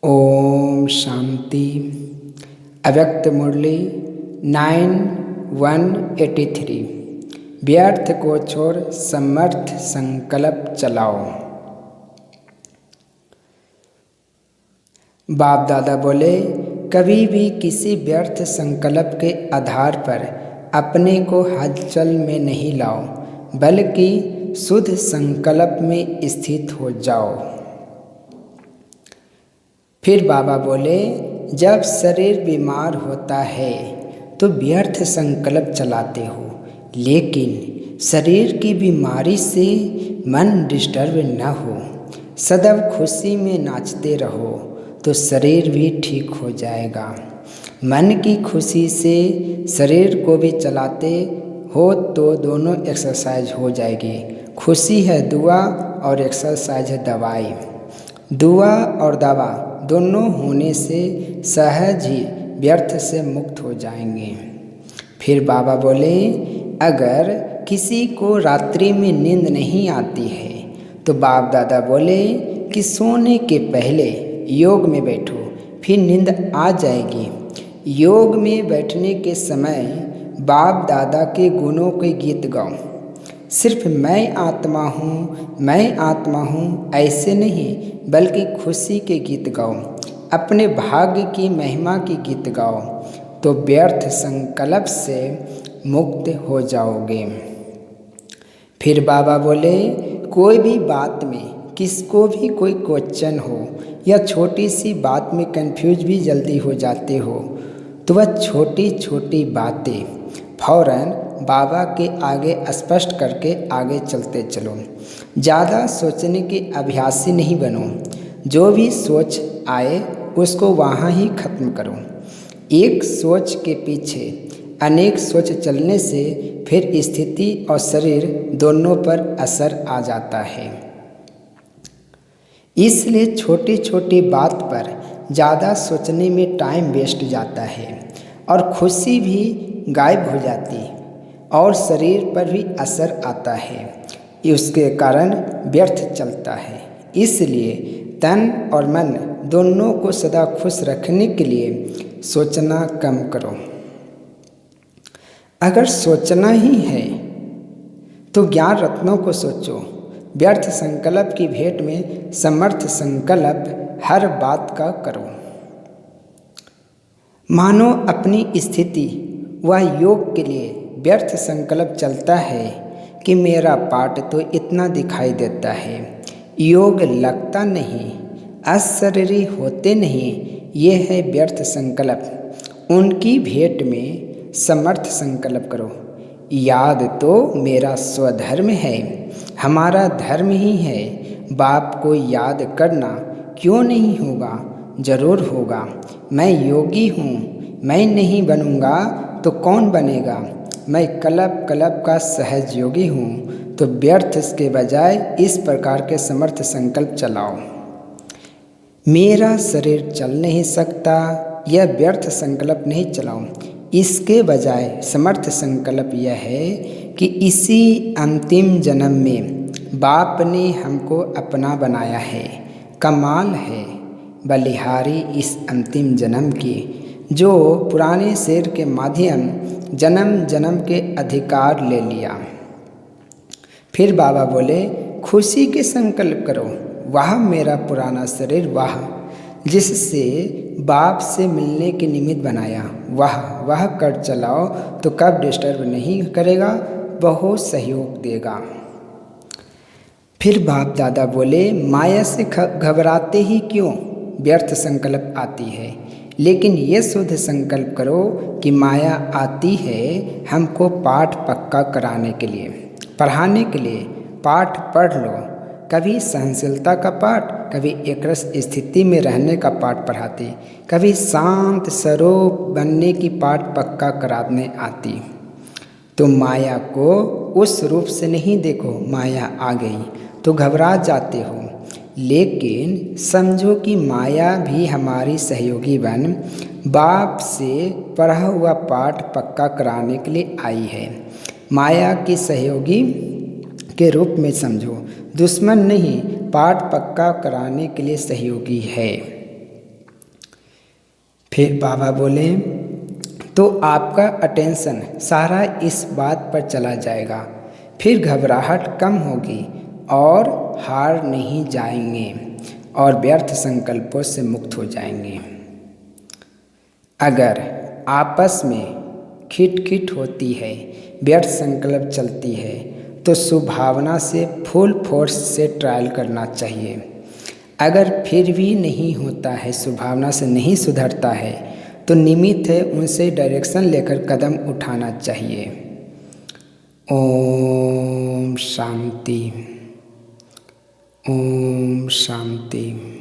ओम शांति। अव्यक्त मुरली 9183। व्यर्थ को छोड़ समर्थ संकल्प चलाओ। बाप दादा बोले, कभी भी किसी व्यर्थ संकल्प के आधार पर अपने को हलचल में नहीं लाओ, बल्कि शुद्ध संकल्प में स्थित हो जाओ। फिर बाबा बोले, जब शरीर बीमार होता है तो व्यर्थ संकल्प चलाते हो, लेकिन शरीर की बीमारी से मन डिस्टर्ब न हो, सदैव खुशी में नाचते रहो तो शरीर भी ठीक हो जाएगा। मन की खुशी से शरीर को भी चलाते हो तो दोनों एक्सरसाइज हो जाएगी। खुशी है दुआ और एक्सरसाइज है दवाई। दुआ और दवा दोनों होने से सहज ही व्यर्थ से मुक्त हो जाएंगे। फिर बाबा बोले, अगर किसी को रात्रि में नींद नहीं आती है तो बाप दादा बोले कि सोने के पहले योग में बैठो, फिर नींद आ जाएगी। योग में बैठने के समय बाप दादा के गुणों के गीत गाओ। सिर्फ मैं आत्मा हूँ ऐसे नहीं, बल्कि खुशी के गीत गाओ, अपने भाग्य की महिमा की गीत गाओ, तो व्यर्थ संकल्प से मुक्त हो जाओगे। फिर बाबा बोले, कोई भी बात में किसको भी कोई क्वेश्चन हो या छोटी सी बात में कंफ्यूज भी जल्दी हो जाते हो, तो वह छोटी छोटी बातें फौरन बाबा के आगे स्पष्ट करके आगे चलते चलो। ज़्यादा सोचने के अभ्यासी नहीं बनो। जो भी सोच आए उसको वहाँ ही खत्म करो। एक सोच के पीछे अनेक सोच चलने से फिर स्थिति और शरीर दोनों पर असर आ जाता है। इसलिए छोटी छोटी बात पर ज़्यादा सोचने में टाइम वेस्ट जाता है और खुशी भी गायब हो जाती और शरीर पर भी असर आता है। उसके कारण व्यर्थ चलता है। इसलिए तन और मन दोनों को सदा खुश रखने के लिए सोचना कम करो। अगर सोचना ही है तो ज्ञान रत्नों को सोचो। व्यर्थ संकल्प की भेंट में समर्थ संकल्प हर बात का करो। मानो अपनी स्थिति व योग के लिए व्यर्थ संकल्प चलता है कि मेरा पाठ तो इतना दिखाई देता है, योग लगता नहीं, अशरीरी होते नहीं, ये है व्यर्थ संकल्प। उनकी भेंट में समर्थ संकल्प करो। याद तो मेरा स्वधर्म है, हमारा धर्म ही है। बाप को याद करना क्यों नहीं होगा? जरूर होगा। मैं योगी हूँ, मैं नहीं बनूँगा तो कौन बनेगा? मैं कल्प कल्प का सहज योगी हूँ। तो व्यर्थ के बजाय इस प्रकार के समर्थ संकल्प चलाओ। मेरा शरीर चल नहीं सकता, यह व्यर्थ संकल्प नहीं चलाओ। इसके बजाय समर्थ संकल्प यह है कि इसी अंतिम जन्म में बाप ने हमको अपना बनाया है। कमाल है बलिहारी इस अंतिम जन्म की, जो पुराने शेर के माध्यम जन्म जन्म के अधिकार ले लिया। फिर बाबा बोले, खुशी के संकल्प करो। वह मेरा पुराना शरीर, वह जिससे बाप से मिलने के निमित्त बनाया, वह कर चलाओ तो कब डिस्टर्ब नहीं करेगा, बहुत सहयोग देगा। फिर बाप दादा बोले, माया से घबराते ही क्यों? व्यर्थ संकल्प आती है, लेकिन ये शुद्ध संकल्प करो कि माया आती है हमको पाठ पक्का कराने के लिए, पढ़ाने के लिए। पाठ पढ़ लो, कभी सहनशीलता का पाठ, कभी एकरस स्थिति में रहने का पाठ पढ़ाती, कभी शांत स्वरूप बनने की पाठ पक्का कराने आती। तो माया को उस रूप से नहीं देखो, माया आ गई तो घबरा जाते हो, लेकिन समझो कि माया भी हमारी सहयोगी बन बाप से पढ़ा हुआ पाठ पक्का कराने के लिए आई है। माया की सहयोगी के रूप में समझो, दुश्मन नहीं, पाठ पक्का कराने के लिए सहयोगी है। फिर बाबा बोले, तो आपका अटेंशन सारा इस बात पर चला जाएगा, फिर घबराहट कम होगी और हार नहीं जाएंगे और व्यर्थ संकल्पों से मुक्त हो जाएंगे। अगर आपस में खिटखिट होती है, व्यर्थ संकल्प चलती है, तो सुभावना से फुल फोर्स से ट्रायल करना चाहिए। अगर फिर भी नहीं होता है, सुभावना से नहीं सुधरता है, तो निमित्त है, उनसे डायरेक्शन लेकर कदम उठाना चाहिए। ओम शांति। ओम शांति।